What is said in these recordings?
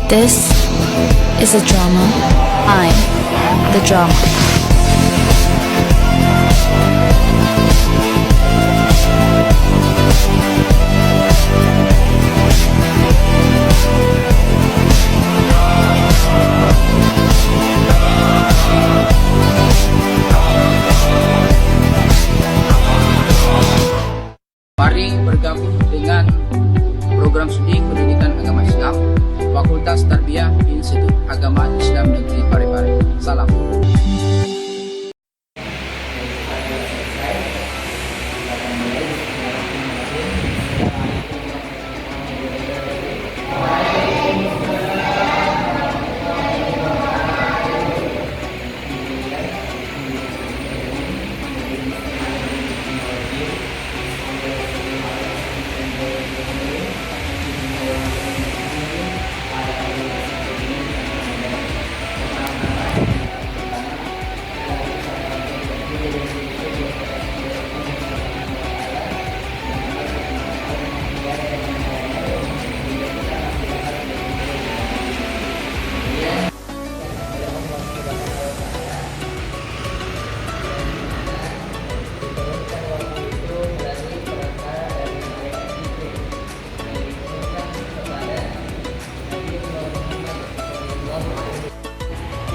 This is a drama. I'm the drama. Mari bergabung dengan program studi pendidikan agama Islam Fakultas Tarbiyah Institut Agama Islam Negeri Parepare. Salam.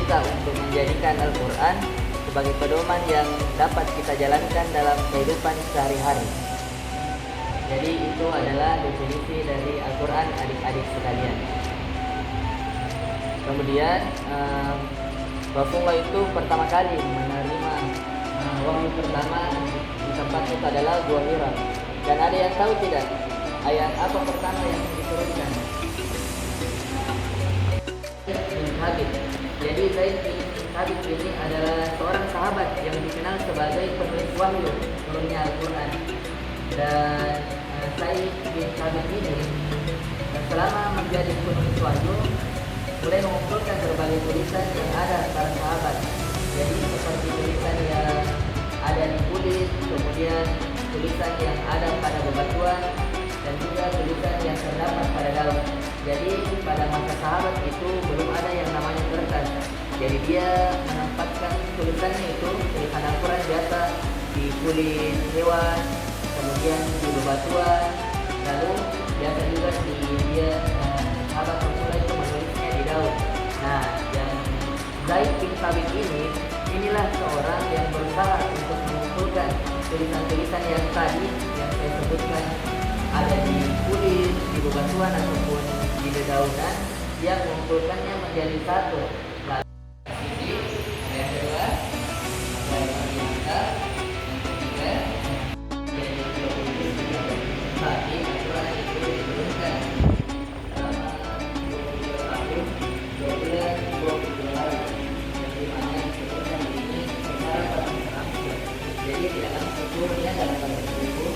Kita untuk menjadikan Al-Quran sebagai pedoman yang dapat kita jalankan dalam kehidupan sehari-hari. Jadi itu adalah definisi dari Al-Quran, adik-adik sekalian. Kemudian Rasulullah itu pertama kali menerima wahyu pertama di tempat itu adalah Gua Hira. Dan ada yang tahu tidak ayat apa pertama yang diturunkan? Habib. Jadi Zaid bin Habib ini adalah seorang sahabat yang dikenal sebagai penulis wahyu turunnya Al-Quran. Dan Zaid bin Habib ini selama menjadi penulis wahyu mulai mengumpulkan berbagai tulisan yang ada para sahabat. Jadi seperti tulisan yang ada di kulit, kemudian tulisan yang ada pada bebatuan, dan juga tulisan yang terdapat pada daun. Jadi pada masa sahabat itu belum ada yang namanya kertas. Jadi dia menempatkan tulisannya itu tulisan Al-Quran biasa di kulit hewan, kemudian di bebatuan, lalu biasa juga sahabat Rasulullah itu menulisnya di daun. Nah, yang Zaid bin Thabit inilah seorang yang berusaha untuk mengumpulkan tulisan-tulisan yang tadi yang saya sebutkan ada di kulit, di bebatuan ataupun di dedaunan, yang mengumpulkannya menjadi satu. Lalu ini yang kedua, yang ketiga, jadi tadi Al-Quran itu diturunkan selama 22 tahun, 2 bulan, 22 hari, yang dimana diturunkan ini secara berlangsung. Jadi tidak langsung turunnya dalam bahasa buku.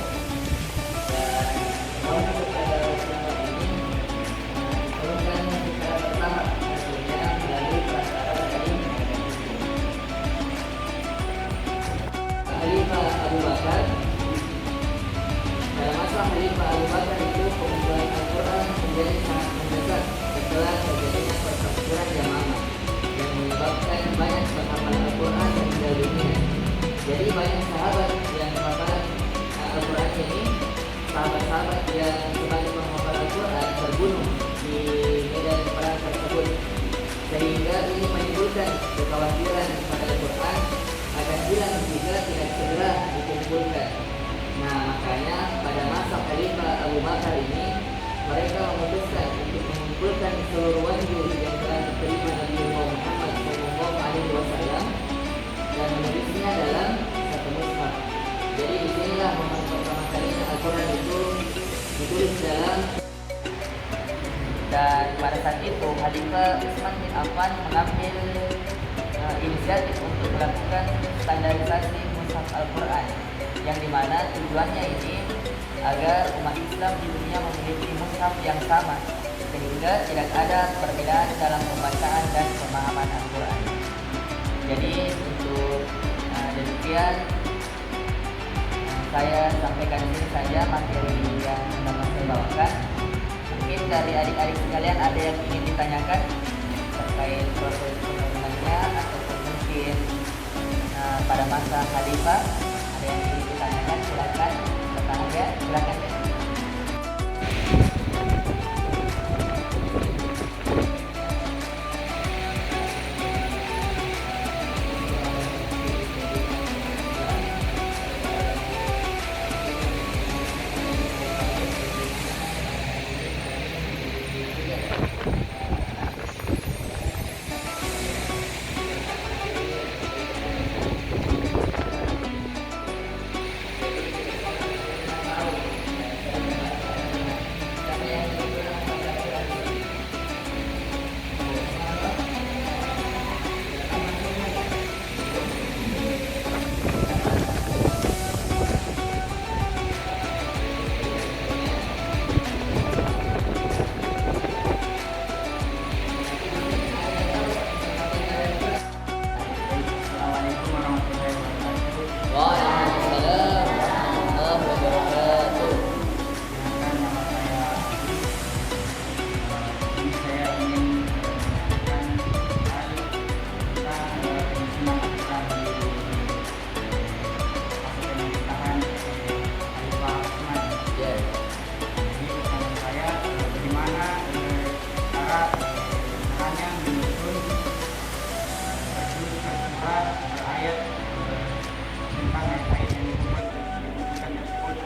Abu Bakar, dalam masa Khalifah Abu Bakar itu pengumpulan Al-Quran menjadi sangat mendesak setelah terjadinya pertempuran Yamamah yang menyebabkan banyak penghafal Al-Quran yang meninggal dunia. Jadi banyak sahabat yang menghafal Al-Quran ini, sahabat-sahabat yang sebagai penghafal Al-Quran terbunuh di medan perang tersebut, sehingga ini menimbulkan kekhawatiran pada Al-Quran akan hilang jika tidak segera dikumpulkan. Nah, makanya pada masa Khalifah Abu Bakar ini mereka memutuskan untuk mengumpulkan seluruh wahyu yang telah diterima Nabi Muhammad SAW dan menulisnya dalam satu mushaf. Jadi disinilah momen pertama kalinya Al-Quran itu ditulis dalam. Dan pada saat itu Khalifah Utsman bin Affan mengambil inisiatif untuk melakukan standarisasi mushaf Al-Quran, yang dimana tujuannya ini agar umat Islam di dunia memiliki mushaf yang sama, sehingga tidak ada perbedaan dalam pembacaan dan pemahaman Al-Quran. Jadi untuk demikian saya sampaikan di sini saja materi yang dapat saya bawakan. Mungkin dari adik-adik sekalian ada yang ingin ditanyakan terkait proses pembangunannya ataupun mungkin pada masa Khalifah ada yang ingin ditanyakan, silakan bertanya, silakan. Assalamualaikum warahmatullahi wabarakatuh. Waalaikumsalam warahmatullahi wabarakatuh. Perkenalkan, nama saya Adi. Ini saya ingin menyampaikan hal tentang penyusunan Islam di masa pemerintahan Khalifah Utsman. Ya. Jadi pertanyaan saya, bagaimana cara caranya menyusun surat ayat tentang ayat-ayat yang disebutkan tersebut,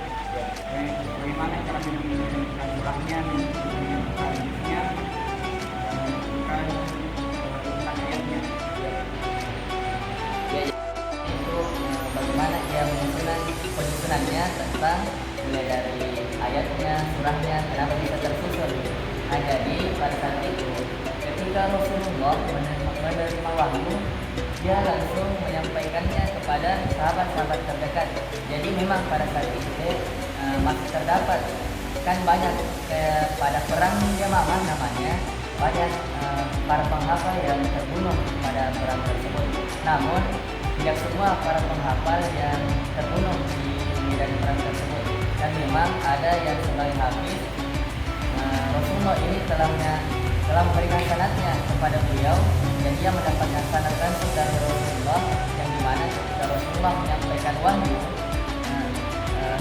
dan bagaimana cara menyusun surahnya, menyusun hadisnya, dan menentukan tentang ayatnya. Ya, itu bagaimana dia penyusunannya tentang mulai dari ayatnya, surahnya, kenapa bisa tersusun. Nah, jadi pada saat itu ketika Rasulullah menerima wahyu, dia langsung menyampaikannya kepada sahabat-sahabat terdekat. Jadi memang pada saat itu masih terdapat kan banyak pada perang Yamamah namanya, banyak para penghafal yang terbunuh pada perang tersebut. Namun tidak semua para penghafal yang terbunuh di medan perang tersebut, dan memang ada yang sebagai hafiz. Rasulullah ini telah memberikan sanadnya kepada beliau, dan dia mendapatkan sanad langsung dari Rasulullah, yang dimana ketika Rasulullah menyampaikan wahyu,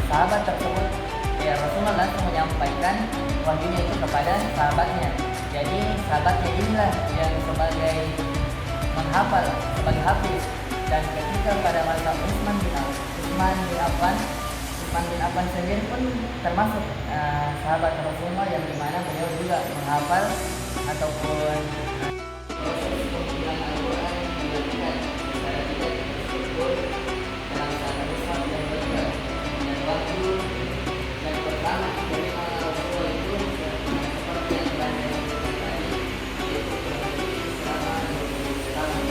sahabat tersebut, Rasulullah langsung menyampaikan wahyunya itu kepada sahabatnya. Jadi sahabatnya inilah yang sebagai menghafal, sebagai hafiz. Dan ketika pada masa Utsman bin Affan sendiri pun termasuk sahabat Rasulullah, yang dimana beliau juga menghafal ataupun proses pembuatan Al-Quran dilakukan secara tidak tersebut dalam satu mushaf yang berbeda, dan waktu yang pertama dari Rasulullah itu seperti yang telah disebutkan tadi, yaitu berarti selama 20 tahun,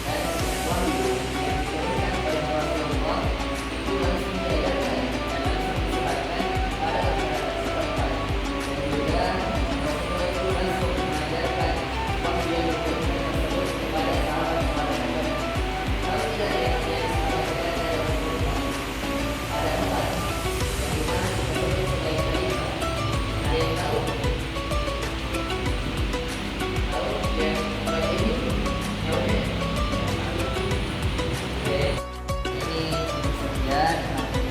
dan waktu yang diberikan oleh Rasulullah itu langsung diajarkan dan langsung disebarkan pada masyarakat setempat, dan juga Rasulullah itu langsung mengajarkan waktu yang diberikan tersebut kepada sahabat-sahabatnya. Kalau tidak ada yang disampaikan dari Rasulullah, ada empat yang dimana disebut sebagai khalifah. Ada yang tahu? Tahu yang sebagai ini? Ya udah. Oke. Ini tentu saja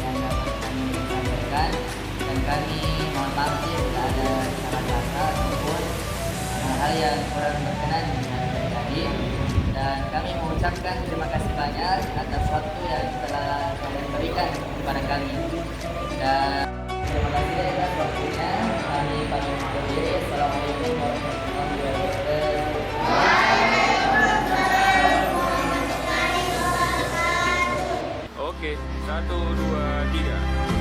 yang dapat kami sampaikan, dan kami mohon maaf jika ada salah kata ataupun hal yang kurang berkenan dengan tadi, dan kami mengucapkan terima kasih banyak atas waktu yang telah kalian berikan kepada kami, dan terima kasih atas waktunya. Kami pamit undur diri. Assalamualaikum warahmatullahi wabarakatuh. Oke, 1, 2, 3.